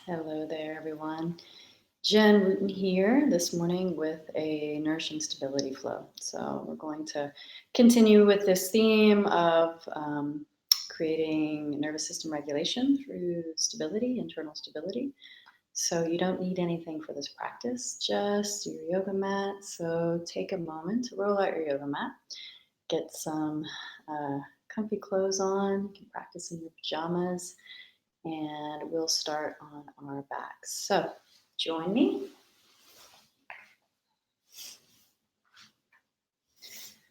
Hello there, everyone. Jen Wooten here this morning with a Nourishing Stability Flow. So we're going to continue with this theme of creating nervous system regulation through stability, internal stability. So you don't need anything for this practice, just your yoga mat. So take a moment to roll out your yoga mat, get some comfy clothes on. You can practice in your pajamas, and we'll start on our backs. So join me.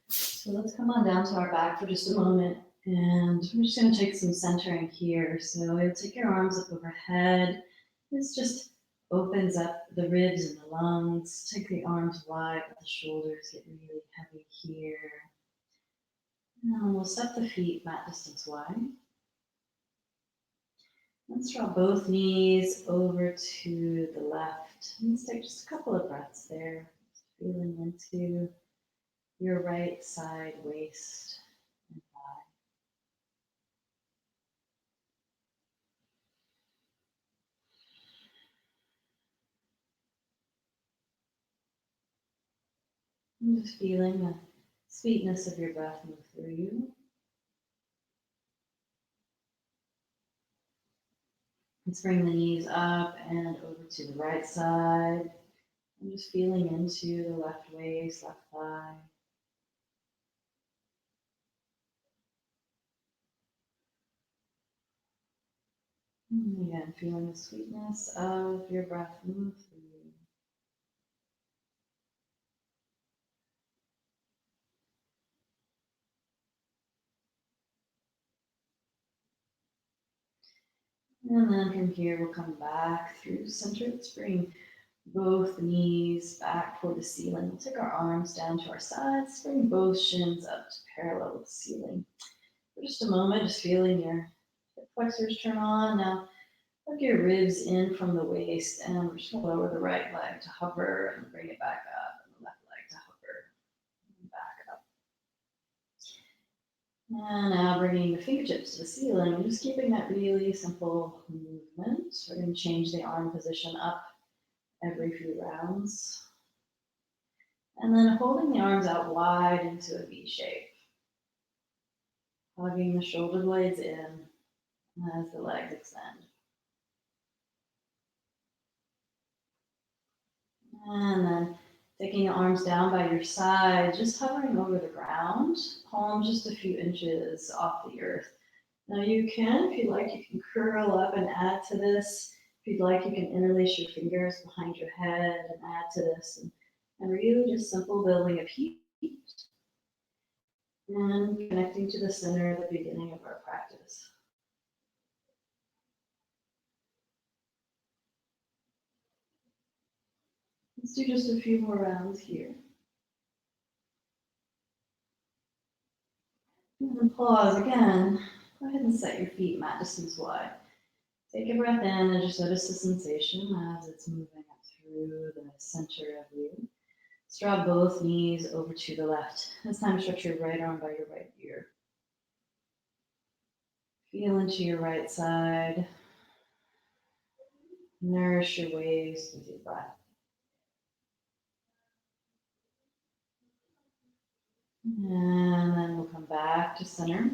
So let's come on down to our back for just a moment, and we're just going to take some centering here. So you'll take your arms up overhead. This just opens up the ribs and the lungs. Take the arms wide, but the shoulders get really heavy here. And we'll step the feet mat distance wide. Let's draw both knees over to the left. Let's take just a couple of breaths there, feeling into your right side waist and thigh. And just feeling the sweetness of your breath move through you. Let's bring the knees up and over to the right side. And just feeling into the left waist, left thigh. And again, feeling the sweetness of your breath move through you. And then from here, we'll come back through center. Let's bring both knees back toward the ceiling. We'll take our arms down to our sides, bring both shins up to parallel with the ceiling. For just a moment, just feeling your hip flexors turn on. Now, plug your ribs in from the waist, and we're just going to lower the right leg to hover and bring it back up, and the left leg to hover and back up. And now bringing the fingertips to the ceiling, just keeping that really simple movement. We're going to change the arm position up every few rounds. And then holding the arms out wide into a V shape. Hugging the shoulder blades in as the legs extend. And then taking the arms down by your side, just hovering over the ground, palms just a few inches off the earth. Now you can, if you like, you can curl up and add to this. If you'd like, you can interlace your fingers behind your head and add to this. And really just simple building of heat and connecting to the center at the beginning of our practice. Let's do just a few more rounds here. And then pause again. Go ahead and set your feet mat distance wide. Take a breath in and just notice the sensation as it's moving up through the center of you. Let's draw both knees over to the left. This time stretch your right arm by your right ear. Feel into your right side. Nourish your waist with your breath. And then we'll come back to center.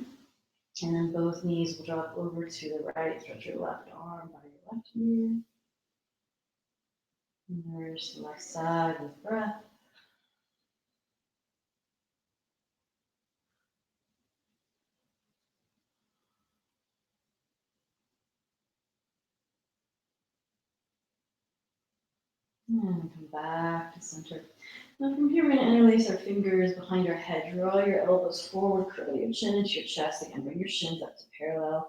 And then both knees will drop over to the right. Stretch your left arm by your left ear. Nourish the left side with breath. And come back to center. Now from here, we're going to interlace our fingers behind our head. Draw your elbows forward, curl your chin into your chest. Again, bring your shins up to parallel.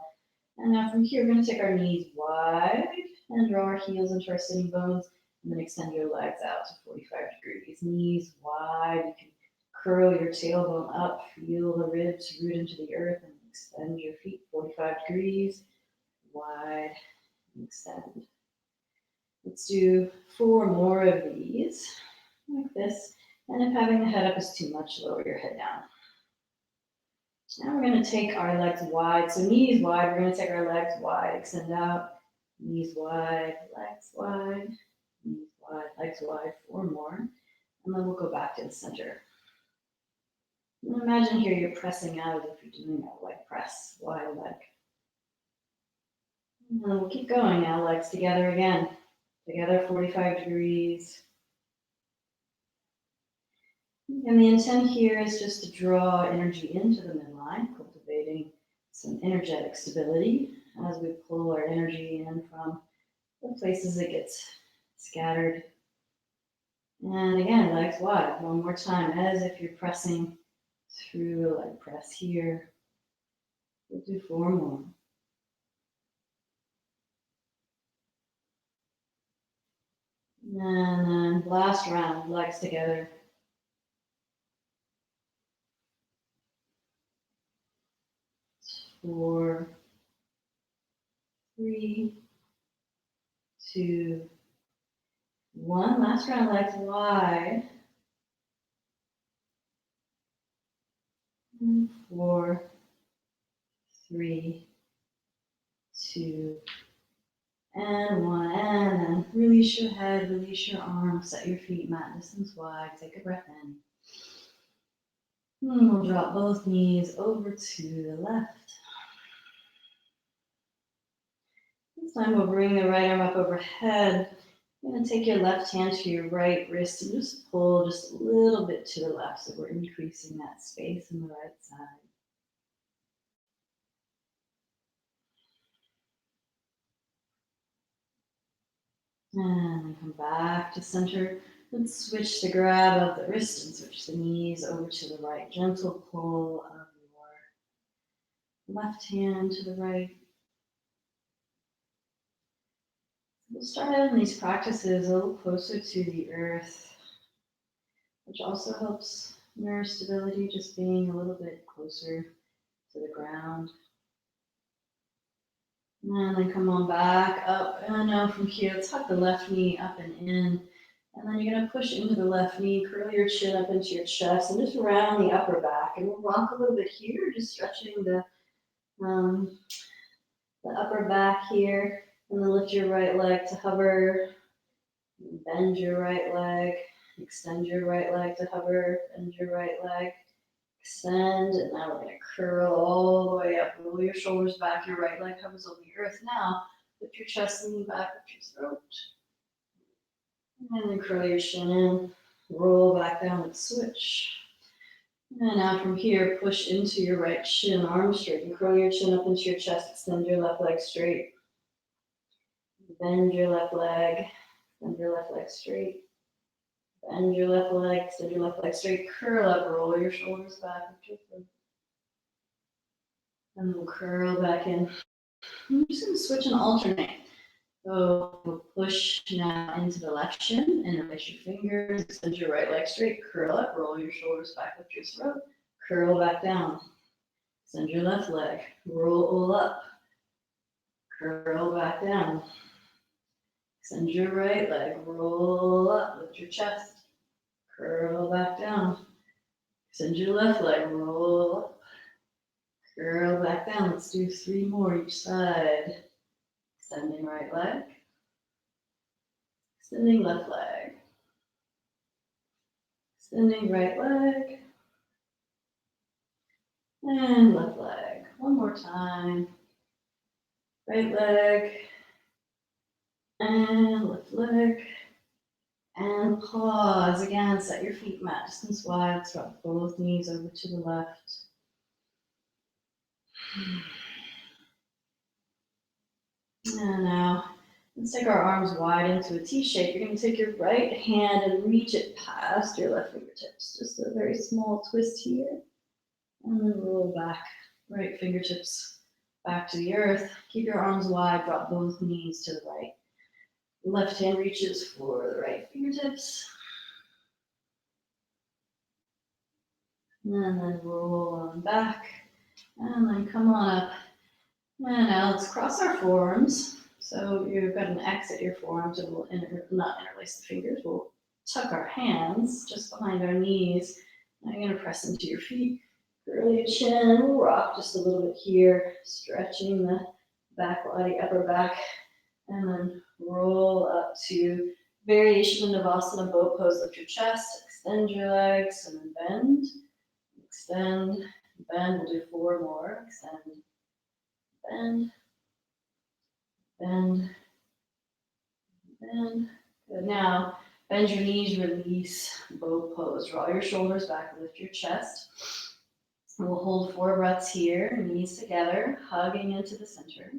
And now from here, we're going to take our knees wide and draw our heels into our sitting bones. And then extend your legs out to 45 degrees. Knees wide. You can curl your tailbone up. Feel the ribs root into the earth and extend your feet 45 degrees. Wide and extend. Let's do 4 more of these, like this. And if having the head up is too much, lower your head down. Now we're going to take our legs wide. So knees wide, we're going to take our legs wide, extend out. Knees wide, legs wide, knees wide, legs wide, 4 more. And then we'll go back to the center. And imagine here you're pressing out as if you're doing a leg press, wide leg. And then we'll keep going now, legs together again. Together 45 degrees. And the intent here is just to draw energy into the midline, cultivating some energetic stability as we pull our energy in from the places it gets scattered. And again, legs wide, one more time, as if you're pressing through a leg press here. We'll do 4 more. And then last round, legs together. 4, 3, 2, 1. Last round, legs wide. 4, 3, 2, and 1. And then release your head, release your arms, set your feet mat distance wide. Take a breath in. And we'll drop both knees over to the left. This time we'll bring the right arm up overhead. You're going to take your left hand to your right wrist and just pull just a little bit to the left, so we're increasing that space on the right side. And then come back to center. Let's switch the grab of the wrist and switch the knees over to the right. Gentle pull of your left hand to the right. We'll start out in these practices a little closer to the earth, which also helps nerve stability, just being a little bit closer to the ground. And then come on back up. And now from here, tuck the left knee up and in. And then you're going to push into the left knee, curl your chin up into your chest, and just round the upper back. And we'll rock a little bit here, just stretching the upper back here. And then lift your right leg to hover. Bend your right leg. Extend your right leg to hover. Bend your right leg. Extend, and now we're going to curl all the way up. Roll your shoulders back. Your right leg hovers over the earth. Now, lift your chest and lean back up your throat. And then curl your chin in. Roll back down and switch. And now from here, push into your right shin, arms straight, and curl your chin up into your chest. Extend your left leg straight. Bend your left leg. Extend your left leg straight. Bend your left leg, extend your left leg straight, curl up, roll your shoulders back. And we'll curl back in. I'm just going to switch and alternate. So we'll push now into the left shin, interlace your fingers, extend your right leg straight, curl up, roll your shoulders back, lift your throat, curl back down. Extend your left leg, roll up, curl back down. Extend your right leg, roll up, lift your chest. Curl back down. Extend your left leg, roll up. Curl back down. Let's do 3 more each side. Extending right leg. Extending left leg. Extending right leg. And left leg. One more time. Right leg. And left leg. And pause. Again, set your feet mat distance wide. Let's drop both knees over to the left. And now, let's take our arms wide into a T shape. You're going to take your right hand and reach it past your left fingertips. Just a very small twist here. And then roll back. Right fingertips back to the earth. Keep your arms wide. Drop both knees to the right. Left hand reaches for the right fingertips. And then roll on back. And then come on up. And now let's cross our forearms. So you've got an X at your forearms, and we'll not interlace the fingers. We'll tuck our hands just behind our knees. Now you're going to press into your feet. Curl your chin. We'll rock just a little bit here, stretching the back body, upper back. And then roll up to variation of Savasana, boat pose. Lift your chest, extend your legs, and then bend. Extend, bend. We'll do 4 more. Extend, bend, bend, bend. Good. Now, bend your knees, release, boat pose. Draw your shoulders back, lift your chest. We'll hold 4 breaths here, knees together, hugging into the center.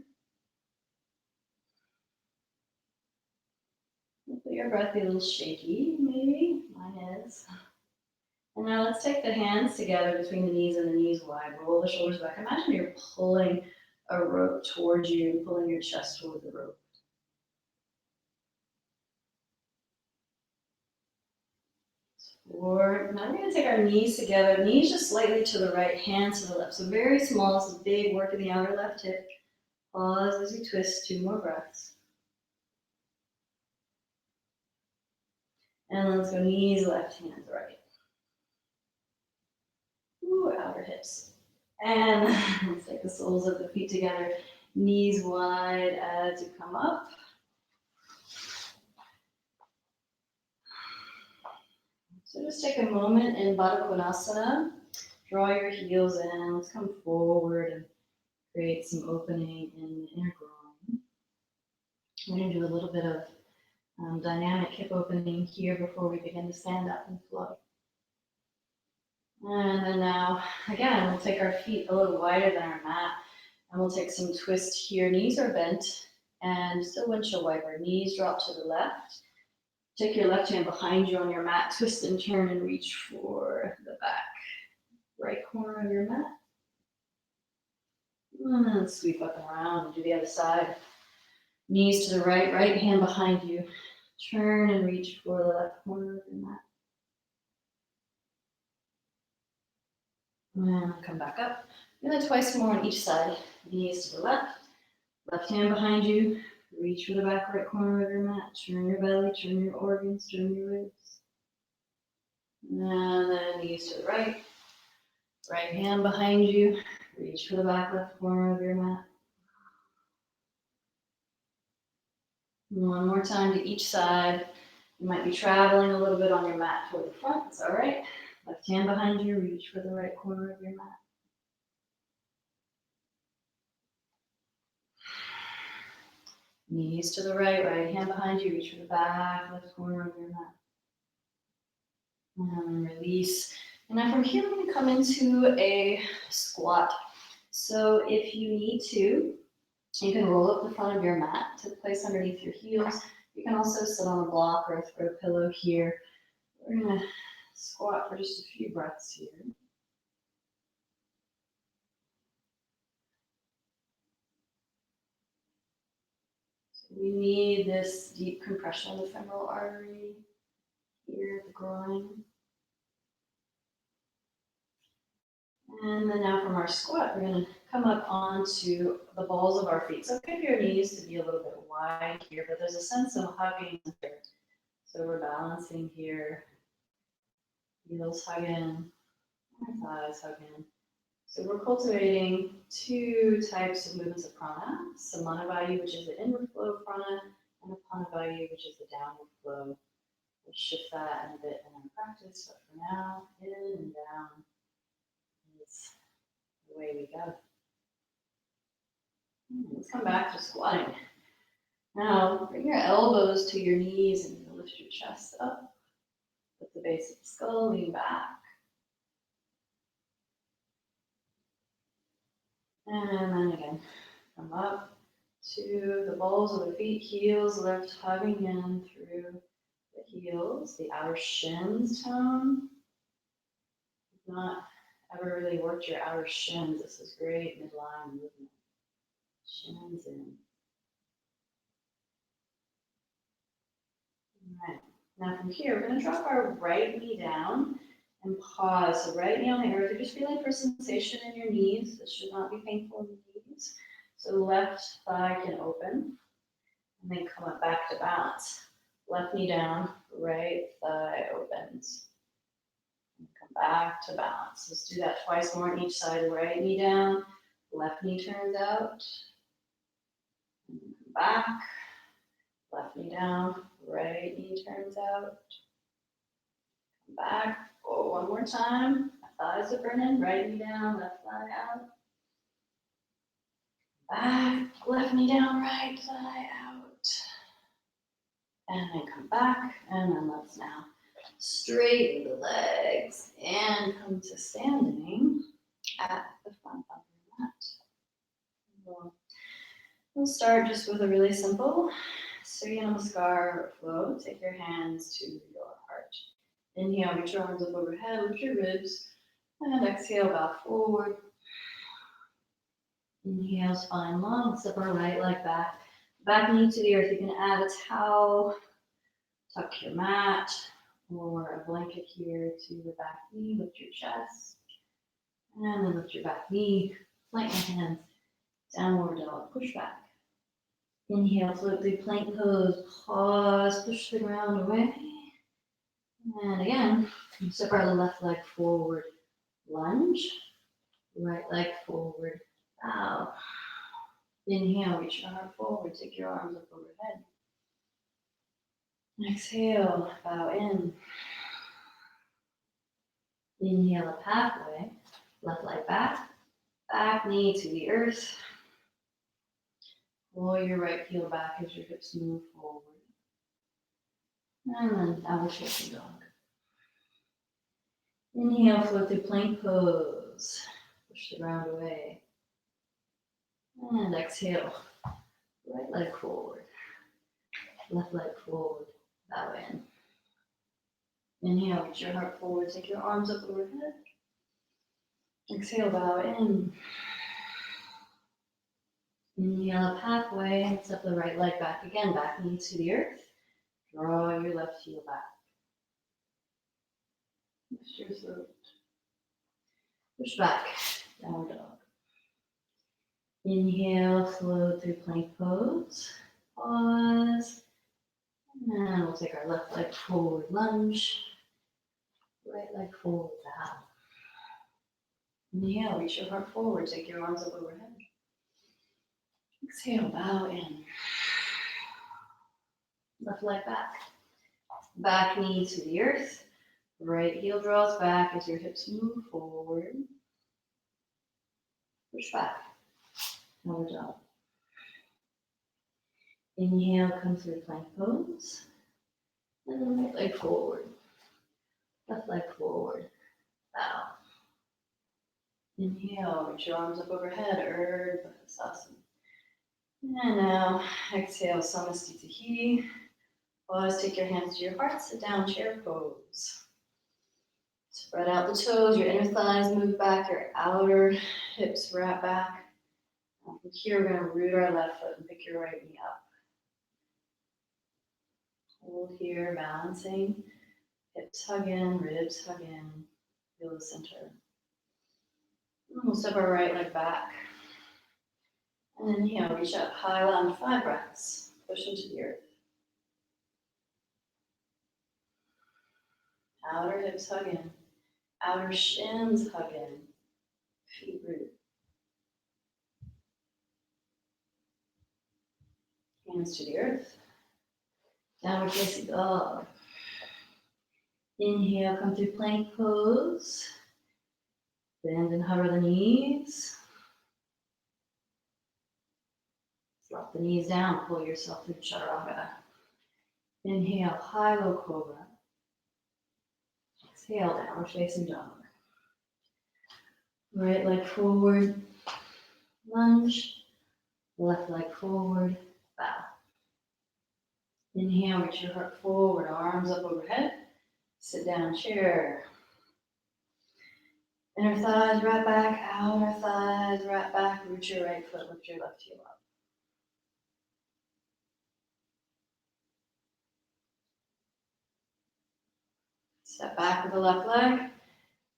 Hopefully your breath be a little shaky, maybe. Mine is. And now let's take the hands together between the knees and the knees wide. Roll the shoulders back. Imagine you're pulling a rope towards you, pulling your chest toward the rope. 4. Now we're going to take our knees together. Knees just slightly to the right, hands to the left. So very small. This is big work in the outer left hip. Pause as you twist. 2 more breaths. And let's go knees, left, hands, right. Ooh, outer hips. And let's take the soles of the feet together. Knees wide as you come up. So just take a moment in Baddha Konasana. Draw your heels in. Let's come forward and create some opening in the inner groin. We're going to do a little bit of dynamic hip opening here before we begin to stand up and flow. And then now, again, we'll take our feet a little wider than our mat, and we'll take some twist here. Knees are bent, and still windshield wiper. Knees drop to the left. Take your left hand behind you on your mat, twist and turn and reach for the back right corner of your mat. And sweep up and around and do the other side. Knees to the right, right hand behind you. Turn and reach for the left corner of your mat. And come back up. Do that twice more on each side. Knees to the left, left hand behind you. Reach for the back right corner of your mat. Turn your belly, turn your organs, turn your ribs. And then knees to the right, right hand behind you. Reach for the back left corner of your mat. One more time to each side. You might be traveling a little bit on your mat toward the front. It's all right. Left hand behind you. Reach for the right corner of your mat. Knees to the right, right hand behind you. Reach for the back left corner of your mat. And release. And now from here, we're going to come into a squat. So if you need to, you can roll up the front of your mat to place underneath your heels. You can also sit on a block or a throw pillow here. We're going to squat for just a few breaths here. So we need this deep compression of the femoral artery here at the groin. And then now from our squat, we're going to come up onto the balls of our feet. So keep your knees to be a little bit wide here, but there's a sense of hugging here. So we're balancing here. Heels hug in, our thighs hug in. So we're cultivating 2 types of movements of prana. Samanavaya, which is the inward flow of prana, and Apanavaya, which is the downward flow. We'll shift that in a bit in our practice, but for now, in and down is the way we go. Let's come back to squatting. Now, bring your elbows to your knees and lift your chest up. At the base of the skull, lean back. And then again, come up to the balls of the feet, heels lift, hugging in through the heels, the outer shins tone. You've not ever really worked your outer shins. This is great midline movement. Shins in. All right. Now from here, we're going to drop our right knee down and pause. So right knee on the earth. You're just feeling for sensation in your knees. This should not be painful in the knees. So left thigh can open. And then come up back to balance. Left knee down, right thigh opens. And come back to balance. Let's do that twice more on each side. Right knee down, left knee turns out. And come back. Left knee down, right knee turns out. Come back. Oh, one more time. Thighs are burning, right knee down, left thigh out. Back, left knee down, right thigh out. And then come back, and then let's now straighten the legs and come to standing at the front of your mat. We'll start just with a really simple Surya Namaskar flow. Take your hands to your heart. Inhale, reach your arms up overhead, lift your ribs, and exhale, bow forward. Inhale, spine long, step our right leg back. Back knee to the earth. You can add a towel, tuck your mat, or a blanket here to the back knee. Lift your chest, and then lift your back knee. Plant your hands, downward dog, push back. Inhale, float through plank pose, pause, push the ground away. And again, step our left leg forward, lunge, right leg forward, bow. Inhale, reach your heart forward, take your arms up overhead. Exhale, bow in. Inhale up halfway, left leg back, back knee to the earth. Pull your right heel back as your hips move forward. And then downward facing dog. Inhale, float through plank pose. Push the ground away. And exhale, right leg forward, left leg forward, bow in. Inhale, reach your heart forward, take your arms up overhead. Exhale, bow in. Inhale up halfway, and step the right leg back again, back knee to the earth. Draw your left heel back. Lift your throat. Push back, downward dog. Inhale, float through plank pose. Pause. And then we'll take our left leg forward, lunge. Right leg forward, bow. Inhale, reach your heart forward, take your arms up overhead. Exhale, bow in. Left leg back. Back knee to the earth. Right heel draws back as your hips move forward. Push back. Downward dog. Inhale, come through plank pose. And then right leg forward. Left leg forward. Bow. Inhale, reach your arms up overhead, Urdhva Sasana. And now, exhale, Samastitihi. Pause, take your hands to your heart, sit down, chair pose. Spread out the toes, your inner thighs move back, your outer hips wrap back. From here, we're going to root our left foot and pick your right knee up. Hold here, balancing. Hips hug in, ribs hug in. Feel the center. And we'll step our right leg back. And inhale, reach up, high lunge, 5 breaths. Push into the earth. Outer hips hug in. Outer shins hug in. Feet root. Hands to the earth. Downward facing dog. Inhale, come through plank pose. Bend and hover the knees. Drop the knees down, pull yourself through chaturanga. Inhale, high low cobra. Exhale, downward facing dog. Right leg forward, lunge. Left leg forward, bow. Inhale, reach your heart forward, arms up overhead. Sit down, chair. Inner thighs wrap back, outer thighs wrap back. Root your right foot, lift your left heel up. Step back with the left leg.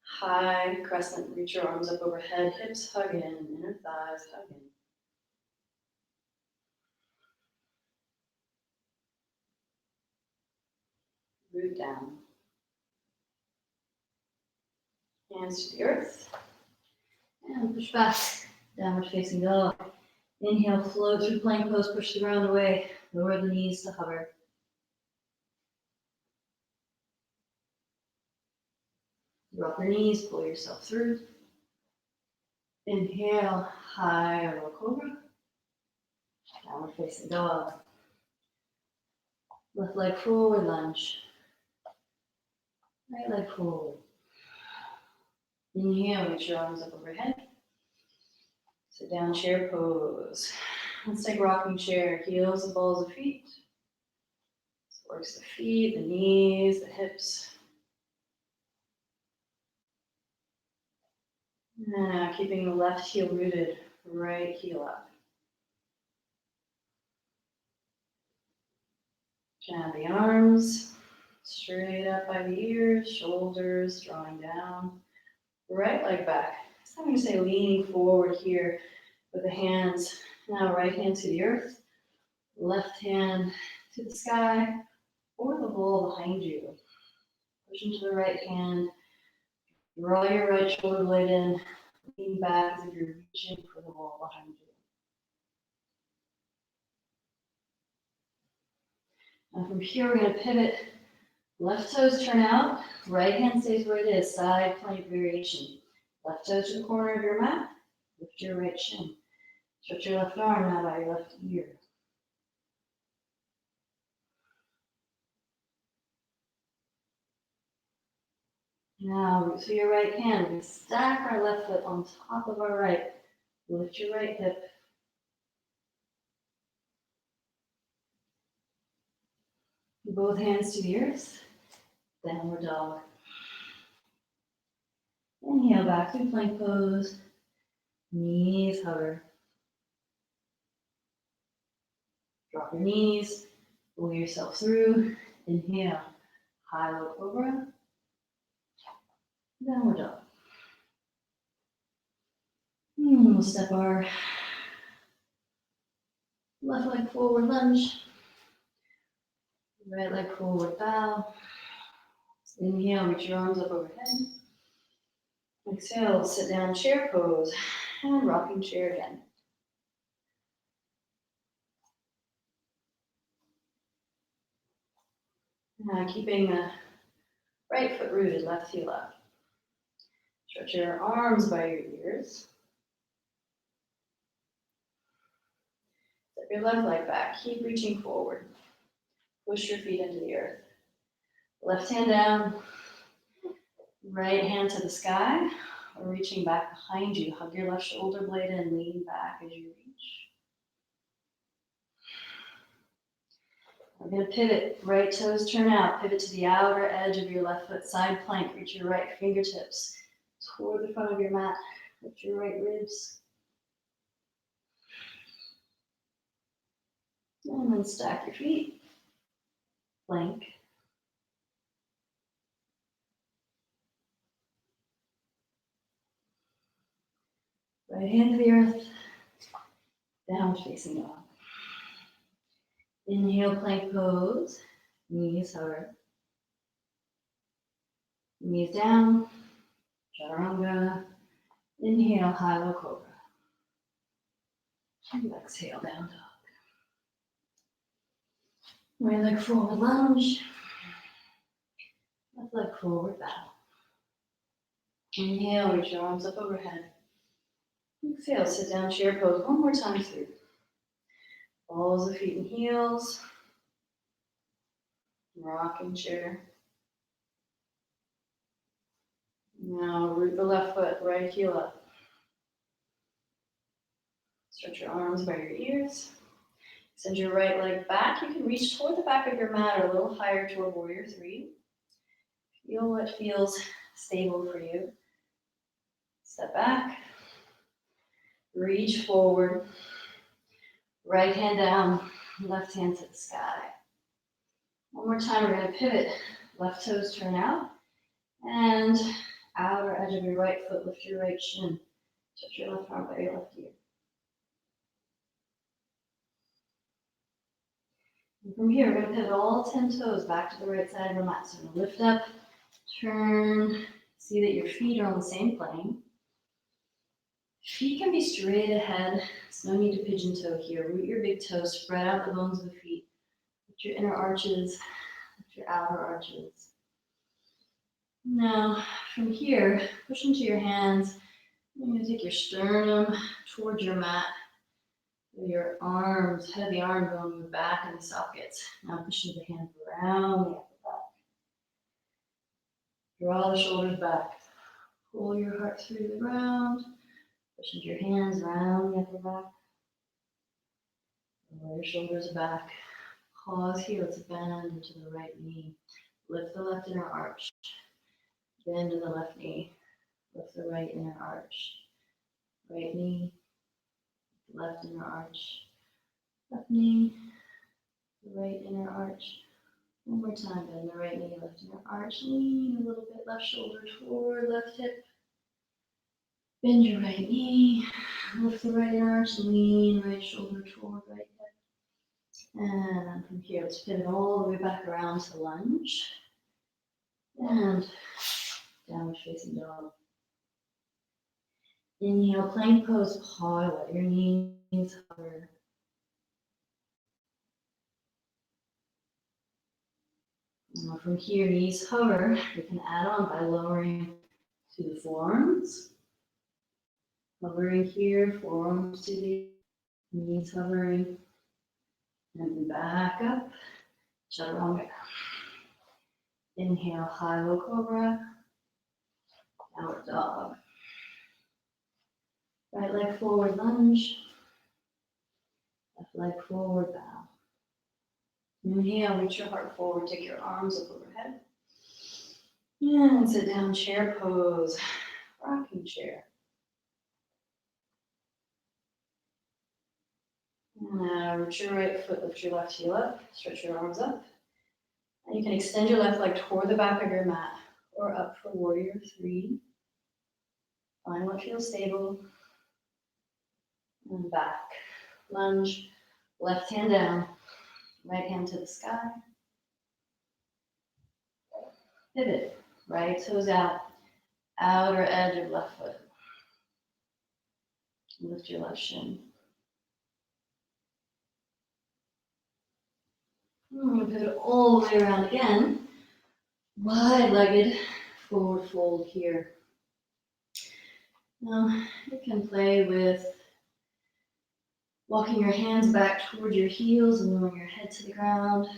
High crescent, reach your arms up overhead, hips hug in, inner thighs hug in. Root down. Hands to the earth. And push back, downward facing dog. Inhale, float through plank pose, push the ground away. Lower the knees to hover. Drop your knees, pull yourself through. Inhale, high or low cobra. Downward facing dog. Left leg forward, lunge. Right leg forward. Inhale, reach your arms up overhead. Sit down, chair pose. Let's take rocking chair, heels and balls of feet. This works the feet, the knees, the hips. Now, keeping the left heel rooted, right heel up. Down the arms, straight up by the ears, shoulders drawing down. Right leg back. So I'm going to say leaning forward here with the hands. Now right hand to the earth, left hand to the sky or the wall behind you. Push into the right hand. Draw your right shoulder blade in. Lean back as if you're reaching for the wall behind you. And from here, we're going to pivot. Left toes turn out. Right hand stays where it is. Side plank variation. Left toes to the corner of your mat. Lift your right shin. Stretch your left arm out by your left ear. Now, reach for your right hand. We stack our left foot on top of our right. Lift your right hip. Both hands to the earth. Downward dog. Inhale back to plank pose. Knees hover. Drop your knees. Pull yourself through. Inhale. High low cobra. Downward dog. We'll step our left leg forward, lunge. Right leg forward, bow. Inhale, reach your arms up overhead. Exhale, sit down, chair pose, and rocking chair again. Now keeping the right foot rooted, left heel up. Stretch your arms by your ears. Step your left leg back, keep reaching forward. Push your feet into the earth. Left hand down, right hand to the sky, or reaching back behind you. Hug your left shoulder blade and lean back as you reach. We're going to pivot. Right toes turn out. Pivot to the outer edge of your left foot. Side plank. Reach your right fingertips toward the front of your mat. Lift your right ribs. And then stack your feet. Plank. Right hand to the earth. Downward facing dog. Inhale, plank pose. Knees hover. Knees down. Chaturanga. Inhale, high low cobra. And exhale, down dog. Right leg forward, lunge. Left leg forward, bow. Inhale, reach your arms up overhead. Exhale, sit down, chair pose. One more time through. Balls of feet and heels. Rocking chair. Now root the left foot, right heel up. Stretch your arms by your ears. Send your right leg back. You can reach toward the back of your mat or a little higher toward warrior three. Feel what feels stable for you. Step back. Reach forward. Right hand down, left hand to the sky. One more time, we're going to pivot. Left toes turn out. And outer edge of your right foot, lift your right shin. Touch your left arm by your left ear. And from here, we're going to pivot all 10 toes back to the right side of the mat. So we're going to lift up, turn, see that your feet are on the same plane. Feet can be straight ahead. There's no need to pigeon toe here. Root your big toes, spread out the bones of the feet. Lift your inner arches, lift your outer arches. Now, from here, push into your hands. You're going to take your sternum towards your mat. Your arms, head of the arm going back in the sockets. Now pushing the hands around the upper back. Draw the shoulders back. Pull your heart through the ground. Push into your hands around the upper back. Roll your shoulders back. Pause here. Let's bend into the right knee. Lift the left inner arch. Bend in the left knee. Lift the right inner arch. Right knee. Left inner arch. Left knee. The right inner arch. One more time. Bend the right knee. Left inner arch. Lean a little bit. Left shoulder toward left hip. Bend your right knee. Lift the right inner arch. Lean right shoulder toward right hip. And then from here, let's pivot all the way back around to lunge. And downward facing dog. Inhale, plank pose, paw, let your knees hover. Now from here, knees hover. You can add on by lowering to the forearms. Hovering here, forearms to the knees hovering. And back up, chaturanga. Inhale, high low cobra, downward dog. Right leg forward, lunge. Left leg forward, bow. Inhale, reach your heart forward, take your arms up overhead. And sit down, chair pose, rocking chair. Now reach your right foot, lift your left heel up, stretch your arms up. And you can extend your left leg toward the back of your mat or up for warrior 3. Find what feels stable. And back. Lunge, left hand down, right hand to the sky. Pivot, right toes out, outer edge of left foot. Lift your left shin. I'm going to pivot all the way around again. Wide-legged forward fold here. Now, you can play with walking your hands back toward your heels and lowering your head to the ground.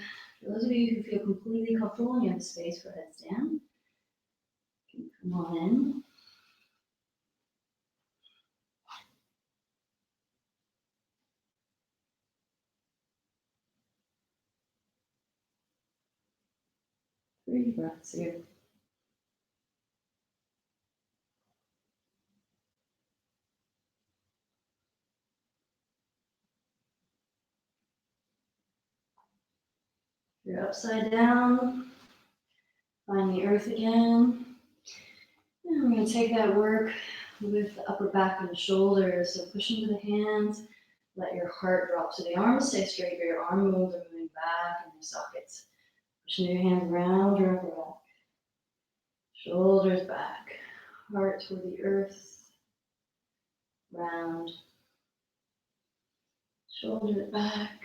For those of you who feel completely comfortable and you have space for headstand, you can come on in. Three breaths here. You're upside down. Find the earth again. And we're going to take that work with the upper back and the shoulders. So push into the hands. Let your heart drop to the arms. Stay straight, but your arm moves are moving back in your sockets. Push into your hands around your upper back. Shoulders back. Heart toward the earth. Round. Shoulders back.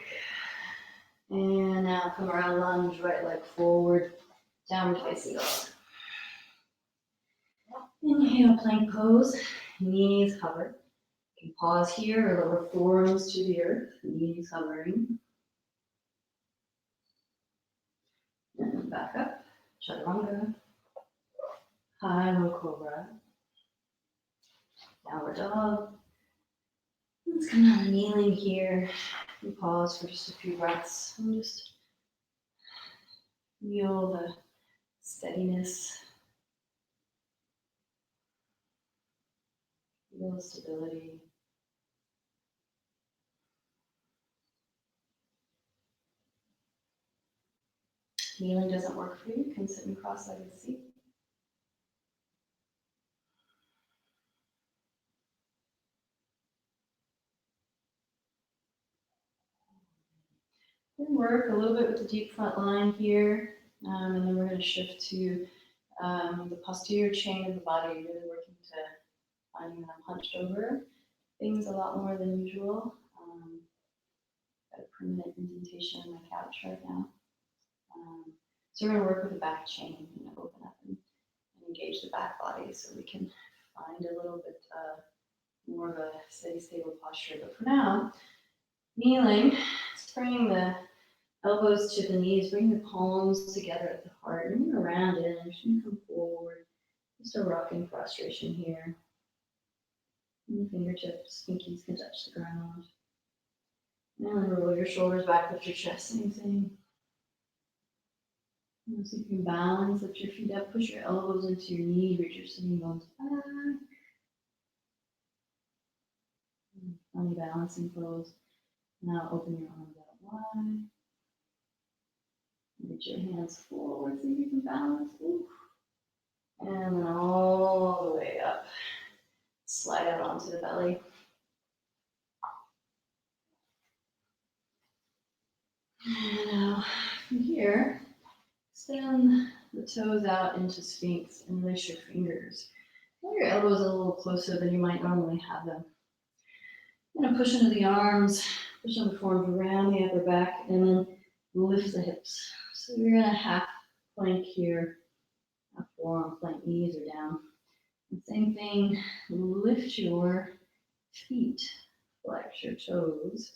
And now come around lunge, right leg forward. Downward facing dog. Inhale, plank pose. Knees hover. You can pause here or lower forearms to the earth. Knees hovering. And then back up. Chaturanga. High low cobra. Downward dog. Let's come down to kneeling here. And pause for just a few breaths. And just feel the steadiness. Feel the stability. Kneeling doesn't work for you. You can sit in cross-legged seat. We'll work a little bit with the deep front line here, and then we're going to shift to the posterior chain of the body, really working to finding that hunched over things a lot more than usual. Got a permanent indentation in my couch right now. So we're going to work with the back chain, open up and engage the back body so we can find a little bit more of a steady, stable posture. But for now, kneeling, just bringing the elbows to the knees, bring the palms together at the heart, and you're around it, and just come forward. Just a rocking prostration here. And the fingertips, pinkies can touch the ground. And roll your shoulders back, lift your chest, same thing. And so you can balance, lift your feet up, push your elbows into your knees, reach your sitting bones back. Funny balancing pose. Now open your arms out wide. Reach your hands forward so you can balance. Ooh. And then all the way up. Slide out onto the belly. And now from here, extend the toes out into Sphinx and release your fingers. Pull your elbows a little closer than you might normally have them. You're going to push into the arms, push on the forearms around the upper back, and then lift the hips. So you're going to half plank here, half forearm plank, knees are down. And same thing, lift your feet, flex your toes,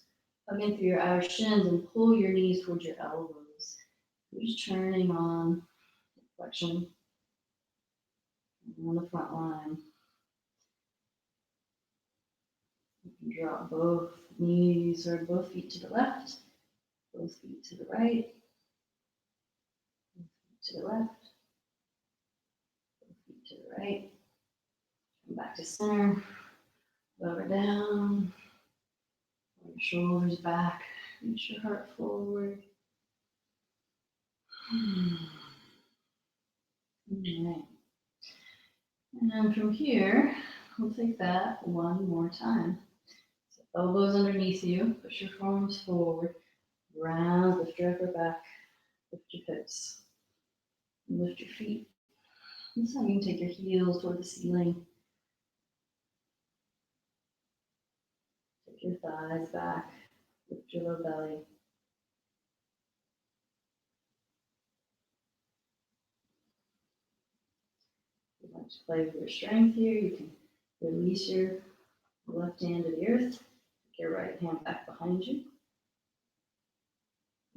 hug in through your outer shins and pull your knees towards your elbows. You're just turning on flexion on the front line. You can drop both knees or both feet to the left, both feet to the right, both feet to the left, both feet to the right. Come back to center, lower down, pull your shoulders back, reach your heart forward. Alright. And then from here, we'll take that one more time. So elbows underneath you, push your forearms forward, round, lift your upper back, lift your hips, and lift your feet. This time you can take your heels toward the ceiling. Take your thighs back, lift your low belly. If you like to play with your strength here, you can release your left hand to the earth, take your right hand back behind you.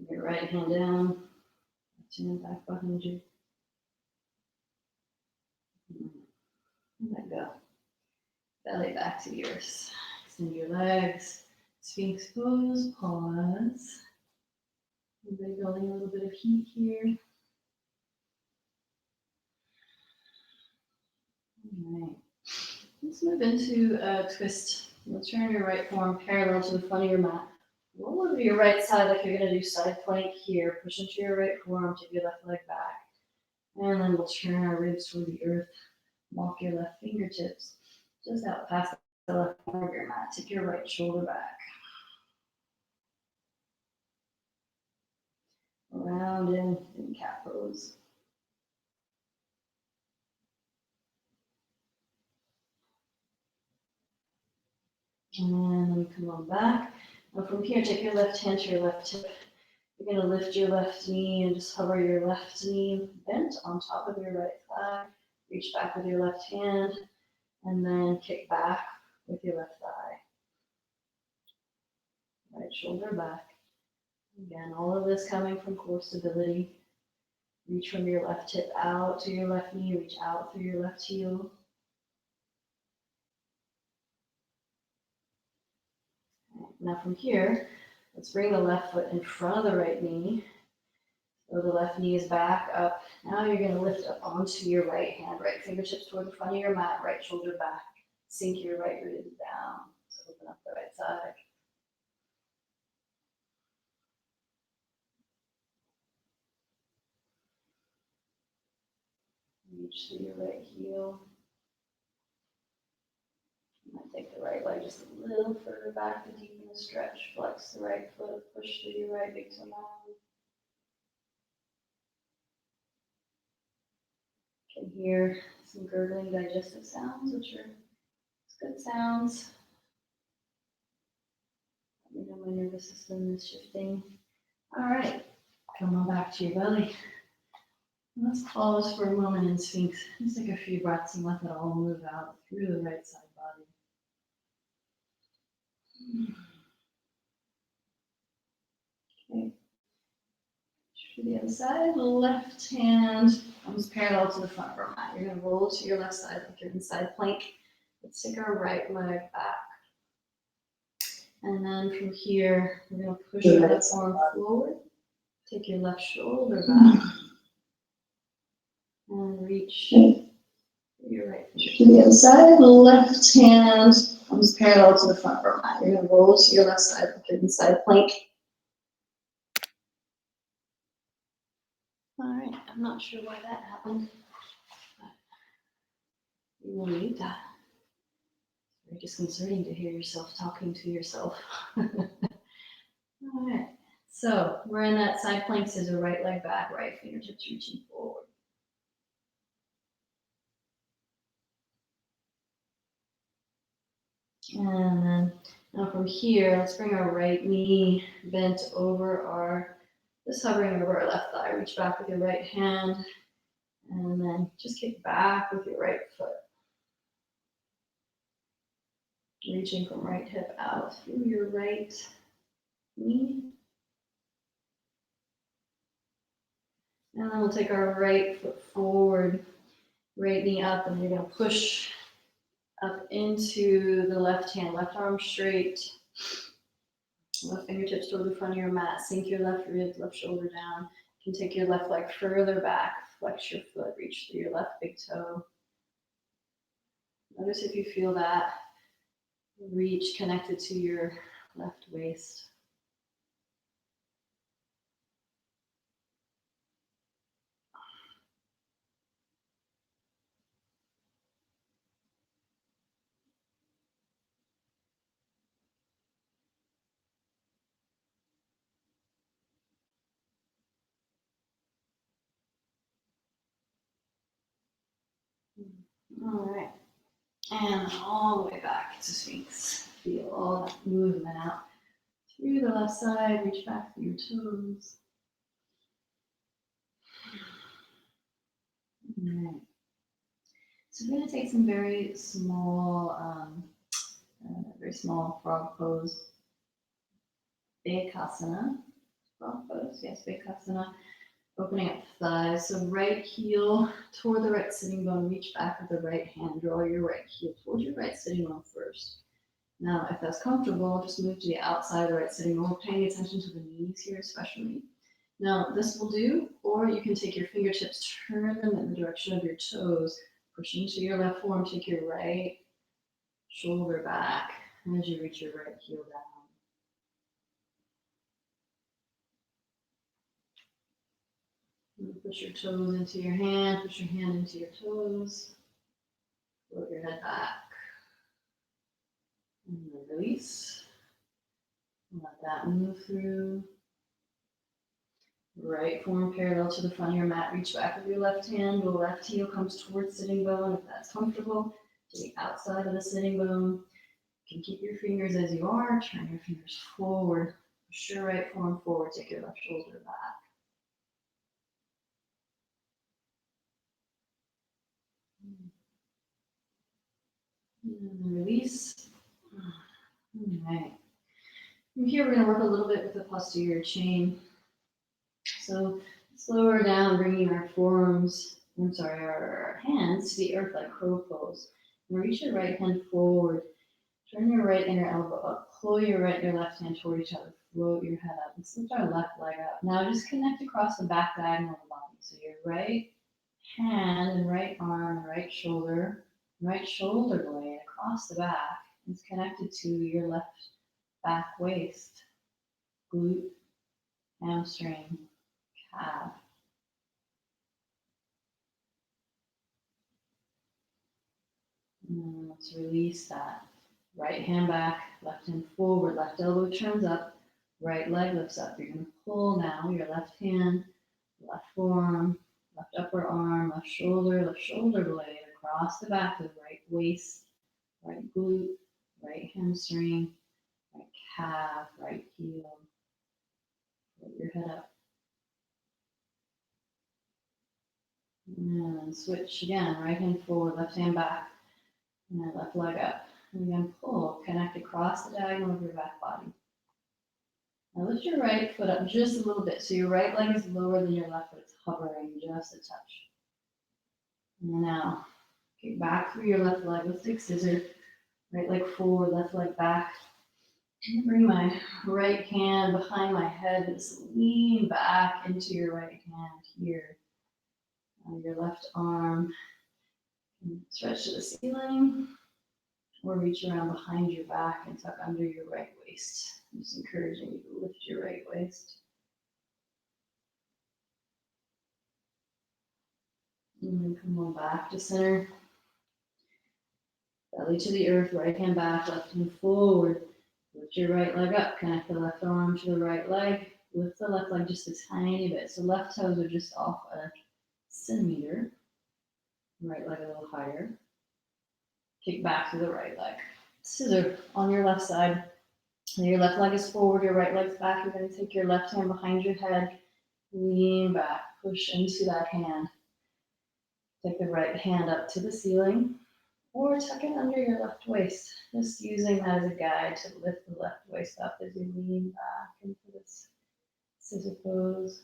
Your right hand down, left hand back behind you. And let go. Belly back to the earth. Extend your legs. Sphinx pose. Pause. Everybody building a little bit of heat here. All right. Let's move into a twist. You'll turn your right forearm parallel to the front of your mat. Roll over your right side like you're going to do side plank here. Push into your right forearm, take your left leg back. And then we'll turn our ribs toward the earth. Walk your left fingertips just out past the left corner of your mat. Take your right shoulder back. Around in cat pose. And then come on back. Now from here, take your left hand to your left hip. You're going to lift your left knee and just hover your left knee bent on top of your right thigh. Reach back with your left hand and then kick back with your left thigh. Right shoulder back. Again, all of this coming from core stability. Reach from your left hip out to your left knee. Reach out through your left heel. Now from here, let's bring the left foot in front of the right knee. So the left knee is back up. Now you're going to lift up onto your right hand, right fingertips toward the front of your mat, right shoulder back. Sink your right ribs down. So open up the right side. Reach through your right heel. You might take the right leg just a little further back to deepen the stretch. Flex the right foot, push through your right big toe mound. Can hear some gurgling digestive sounds, which are good sounds. Let me know My nervous system is shifting. All right, come on back to your belly. Let's pause for a moment in Sphinx. Just take a few breaths and let that all move out through the right side body. Okay. For the other side, left hand comes parallel to the front of our mat. You're going to roll to your left side like you're inside plank. Let's take our right leg back. And then from here, we're going to push your left arm forward. Take your left shoulder back. And reach your right finger to the other side. Left hand comes parallel to the front of our mat. You're going to roll to your left side like you're inside plank. All right, I'm not sure why that happened. You will need that. It's very disconcerting to hear yourself talking to yourself. All right, so we're in that side plank scissor, right leg back, right fingertips reaching forward. And then now from here, let's bring our right knee bent over our, just hovering over our left thigh. Reach back with your right hand, and then just kick back with your right foot. Reaching from right hip out through your right knee. And then we'll take our right foot forward, right knee up, and we're going to push up into the left hand, left arm straight, left fingertips toward the front of your mat. Sink your left rib, left shoulder down. You can take your left leg further back, flex your foot, reach through your left big toe. Notice if you feel that reach connected to your left waist. All right, and all the way back to Sphinx. Feel all that movement out through the left side. Reach back through your toes. All right. So we're going to take some very small frog pose. Bekasana. Frog pose. Yes, Bekasana. Opening up the thighs. So right heel toward the right sitting bone. Reach back with the right hand. Draw your right heel towards your right sitting bone first. Now, if that's comfortable, just move to the outside of the right sitting bone. We're paying attention to the knees here, especially. Now, this will do, or you can take your fingertips, turn them in the direction of your toes, push into your left forearm, take your right shoulder back as you reach your right heel down. And push your toes into your hand, push your hand into your toes, float your head back, and then release. Let that move through. Right forearm parallel to the front of your mat. Reach back with your left hand. The left heel comes towards sitting bone if that's comfortable. To the outside of the sitting bone. You can keep your fingers as you are. Turn your fingers forward. Push your right forearm forward. Take your left shoulder back. And release. All right. From here, we're going to work a little bit with the posterior chain. So slower down, bringing our our hands to the earth like crow pose. And reach your right hand forward. Turn your right inner elbow up. Pull your right and your left hand toward each other. Float your head up. Let's lift our left leg up. Now just connect across the back diagonal of the body. So your right hand and right arm, right shoulder blade across the back is connected to your left back waist, glute, hamstring, calf. And let's release that. Right hand back, left hand forward, left elbow turns up, right leg lifts up. You're going to pull now your left hand, left forearm, left upper arm, left shoulder blade across the back of the right waist, right glute, right hamstring, right calf, right heel. Put your head up. And switch again, right hand forward, left hand back. And then left leg up. And again, pull, connect across the diagonal of your back body. Now lift your right foot up just a little bit. So your right leg is lower than your left foot. It's hovering just a touch. And now, kick back through your left leg. Let's take scissor. Right leg forward, left leg back. And bring my right hand behind my head and just lean back into your right hand here. Now your left arm. Stretch to the ceiling. Or reach around behind your back and tuck under your right waist. I'm just encouraging you to lift your right waist. And then come on back to center. Belly to the earth, right hand back, left hand forward. Lift your right leg up, connect the left arm to the right leg. Lift the left leg just a tiny bit. So left toes are just off a centimeter. Right leg a little higher. Kick back to the right leg. Scissor on your left side. Your left leg is forward, your right leg's back. You're going to take your left hand behind your head, lean back, push into that hand. Take the right hand up to the ceiling, or tuck it under your left waist. Just using that as a guide to lift the left waist up as you lean back into this scissor pose.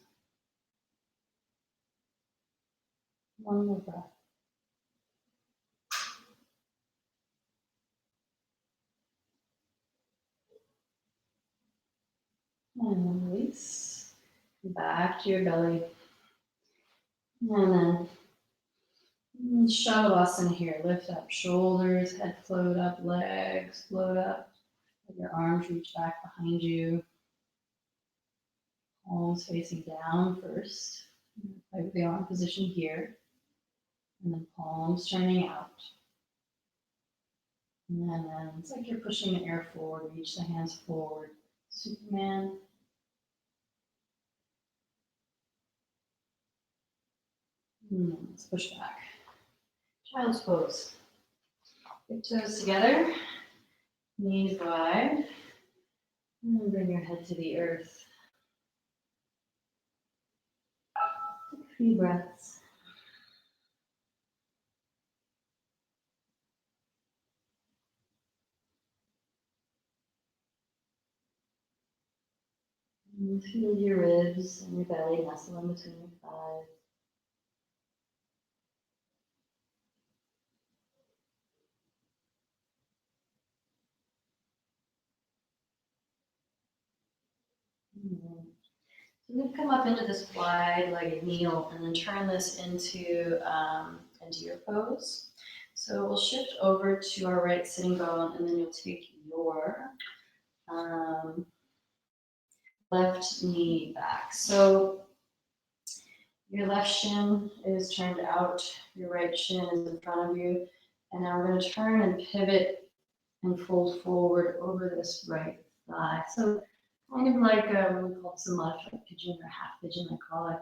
One more breath. And release. Back to your belly. And then Shavasana here. Lift up shoulders, head float up, legs float up. Let your arms reach back behind you. Palms facing down first. Like the arm position here. And then palms turning out. And then it's like you're pushing the air forward. Reach the hands forward. Superman. Let's push back. Child's pose. Big toes together. Knees wide. And bring your head to the earth. Take a few breaths. And feel your ribs and your belly nestle in between your thighs. So we're going to come up into this wide-legged kneel and then turn this into your pose. So we'll shift over to our right sitting bone, and then you'll take your left knee back. So your left shin is turned out, your right shin is in front of you, and now we're going to turn and pivot and fold forward over this right thigh. So kind of like what we call Symmetry, pigeon or half pigeon, I call it,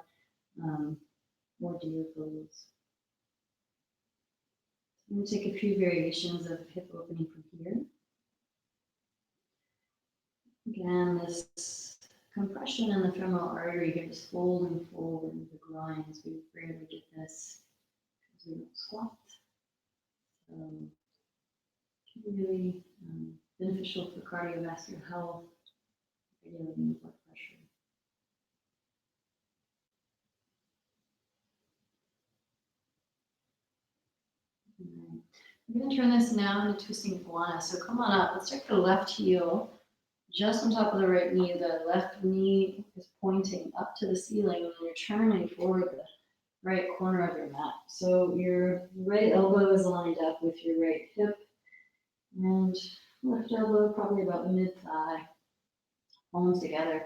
more deer pose. I'm going to take a few variations of hip opening from here. Again, this compression in the femoral artery gives folding forward into the groins. We rarely get this because we don't squat. So, really beneficial for cardiovascular health, regulating blood pressure. Right. I'm going to turn this now into twisting iguana. So come on up. Let's take the left heel just on top of the right knee. The left knee is pointing up to the ceiling, and you're turning forward the right corner of your mat. So your right elbow is lined up with your right hip, and left elbow probably about mid-thigh, palms together.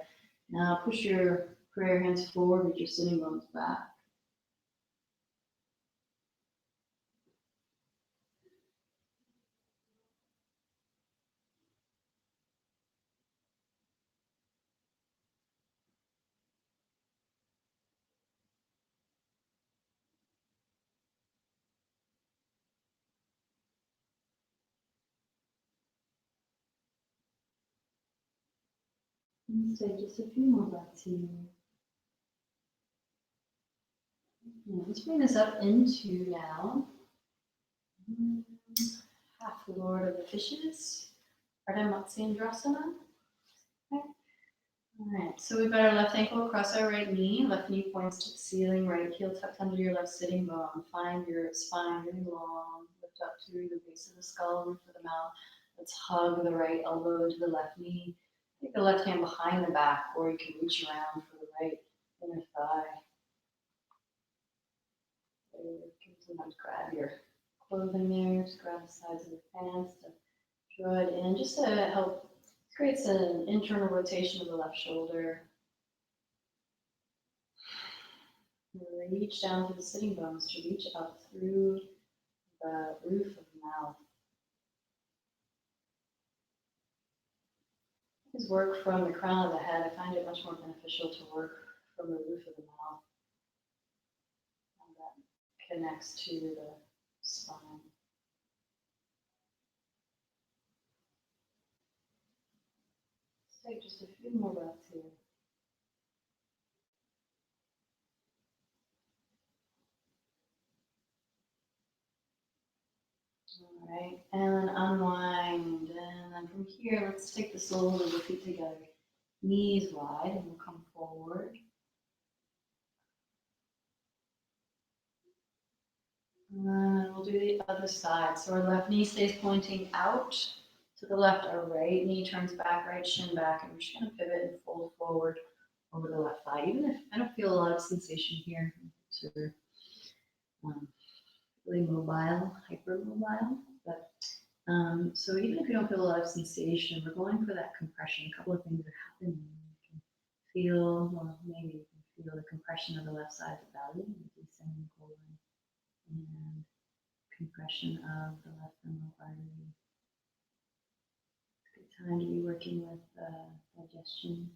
Now push your prayer hands forward with your sitting bones back. Let's take just a few more breaths here. Let's bring this up into now half Lord of the Fishes, Ardha Matsyendrasana. Okay. All right, so we've got our left ankle across our right knee, left knee points to the ceiling, right heel tucked under your left sitting bone. Find your spine really long, lift up to the base of the skull, roof of the mouth. Let's hug the right elbow to the left knee. Take the left hand behind the back, or you can reach around for the right inner thigh. Sometimes grab your clothing there, just grab the sides of your pants to draw it in, just to help. It creates an internal rotation of the left shoulder. Reach down through the sitting bones to reach up through the roof of the mouth. This work from the crown of the head. I find it much more beneficial to work from the roof of the mouth. And that connects to the spine. Let's take just a few more breaths here. All right, and unwind. And then from here, let's take the soles of the feet together. Knees wide, and we'll come forward. And we'll do the other side. So our left knee stays pointing out to the left. Our right knee turns back, right shin back, and we're just going to pivot and fold forward over the left thigh. Even if I don't feel a lot of sensation here, so really mobile, hypermobile. But so even if you don't feel a lot of sensation, we're going for that compression. A couple of things are happening. You can feel, well, maybe you can feel the compression of the left side of the belly, the descending colon, and compression of the left femoral artery. It's a good time to be working with digestion.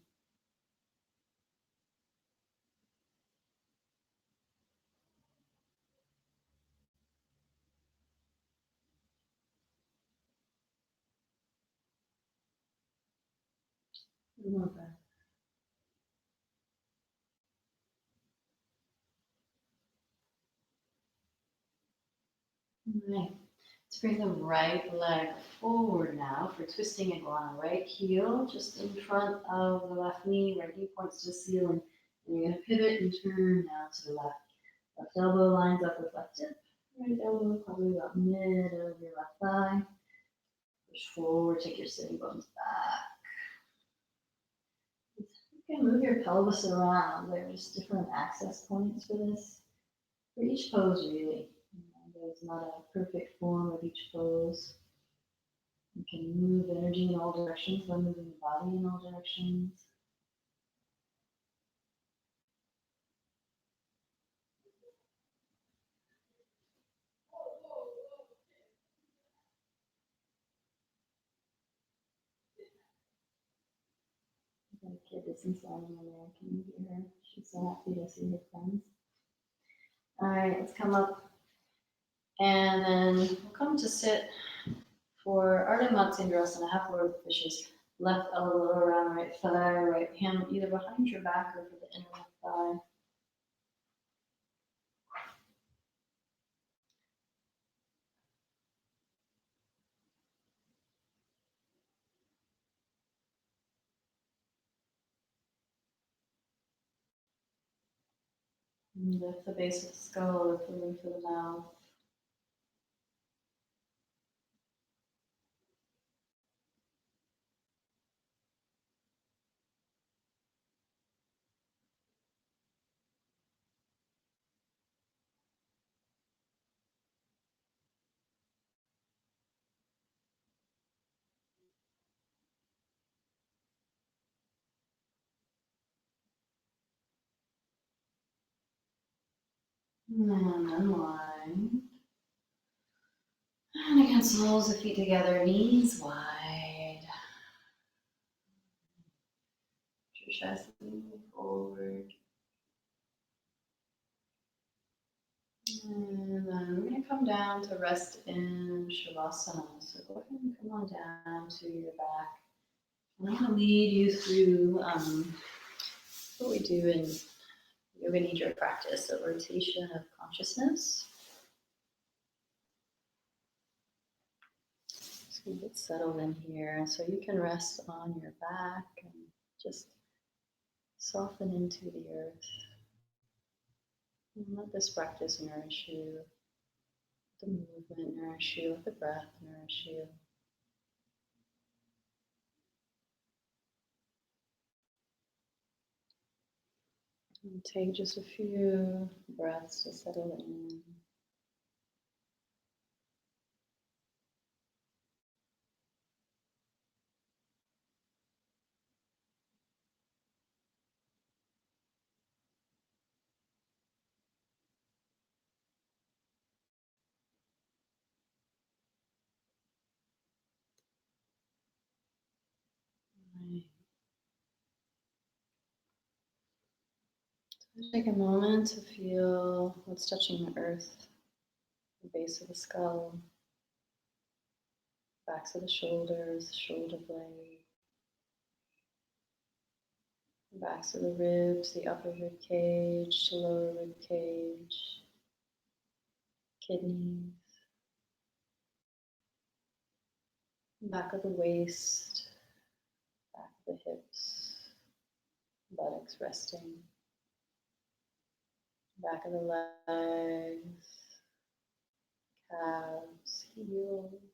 One more breath. All right. Let's bring the right leg forward now for twisting iguana. Right heel just in front of the left knee, right knee points to the ceiling. And you're going to pivot and turn now to the left. Left elbow lines up with left hip. Right elbow probably about mid of your left thigh. Push forward, take your sitting bones back. You can move your pelvis around. There's different access points for this. For each pose, really. There's not a perfect form of each pose. You can move energy in all directions by moving the body in all directions. Got a kid that's inside in there. Can you hear her? She's so happy to see her friends. All right, let's come up. And then we'll come to sit for Ardha Matsyendrasana, half Lord of the Fishes. Left elbow around right thigh, right hand either behind your back or for the inner left thigh. And lift the base of the skull, lift the roof of the mouth. And then unwind. And again, soles of feet together, knees wide. Your chest moving forward. And then we're going to come down to rest in Savasana. So go ahead and come on down to your back. I'm going to lead you through what we do in yoga nidra practice, a rotation of consciousness. Just gonna get settled in here. So you can rest on your back and just soften into the earth. And let this practice nourish you. Let the movement nourish you. Let the breath nourish you. And take just a few breaths to settle in. Right. Take a moment to feel what's touching the earth, the base of the skull, backs of the shoulders, shoulder blade, backs of the ribs, the upper rib cage, the lower rib cage, kidneys, back of the waist, back of the hips, buttocks resting, back of the legs, calves, heels,